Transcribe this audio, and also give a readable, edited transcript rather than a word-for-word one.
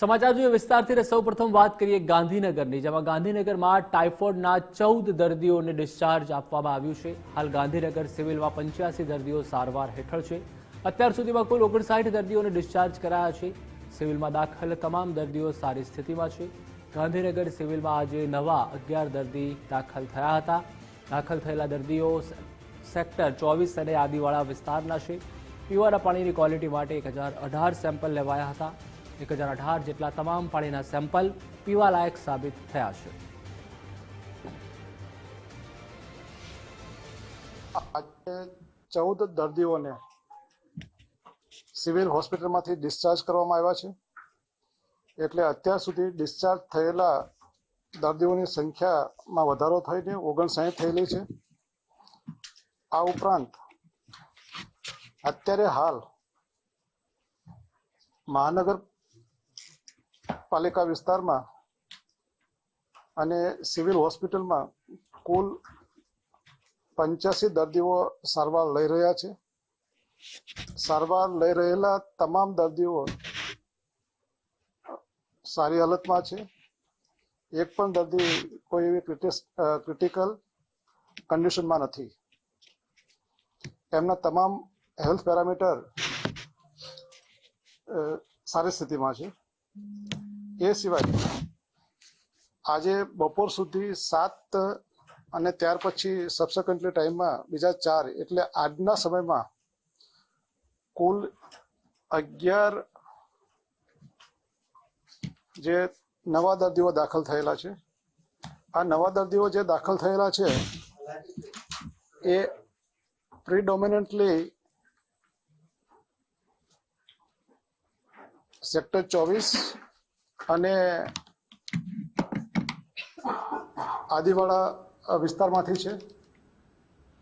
સમાચાર જોઈએ વિસ્તારથી સૌપ્રથમ વાત કરીએ ગાંધીનગરની, જેમાં ગાંધીનગરમાં ટાઇફોઇડના 14 દર્દીઓને ડિસ્ચાર્જ આપવામાં આવ્યું છે। હાલ ગાંધીનગર સિવિલમાં 85 દર્દીઓ સારવાર હેઠળ છે। અત્યાર સુધીમાં કુલ 59 દર્દીઓને ડિસ્ચાર્જ કરાયા છે। સિવિલમાં દાખલ તમામ દર્દીઓ સારી સ્થિતિમાં છે। ગાંધીનગર સિવિલમાં આજે નવા 11 દર્દી દાખલ થયા હતા। દાખલ થયેલા દર્દીઓ સેક્ટર 24 અને આદિવાળા વિસ્તારના છે। પીવાના પાણીની ક્વોલિટી માટે 1018 સેમ્પલ લેવાયા હતા। 1018 જેટલા તમામ પાણીના સેમ્પલ પીવાલાયક સાબિત થયા છે। આજે 14 દર્દીઓને સિવિલ હોસ્પિટલમાંથી ડિસ્ચાર્જ કરવામાં આવ્યા છે। એટલે અત્યાર સુધી ડિસ્ચાર્જ થયેલા દર્દીઓની સંખ્યામાં વધારો થઈને 59 થયેલી છે। આ ઉપરાંત અત્યારે હાલ મહાનગરપાલિકા વિસ્તારમાં અને સિવિલ હોસ્પિટલમાં કુલ 85 દર્દીઓ સારવાર લઈ રહ્યા છે। સારવાર લઈ રહેલા તમામ દર્દીઓ સારી હાલતમાં છે। એક પણ દર્દી કોઈ એવી ક્રિટિકલ કન્ડિશનમાં નથી। એમના તમામ હેલ્થ પેરામીટર સારી સ્થિતિમાં છે। એ સિવાય આજે બપોર સુધી 7 અને ત્યાર પછી સબસિક્વન્ટલી ટાઈમમાં બીજા 4 એટલે આજના સમયમાં કુલ 11 જે નવા દર્દીઓ દાખલ થયેલા છે। આ નવા દર્દીઓ જે દાખલ થયેલા છે એ પ્રિડોમિનન્ટલી સેક્ટર 24 અને આદિવાળા વિસ્તારમાંથી છે।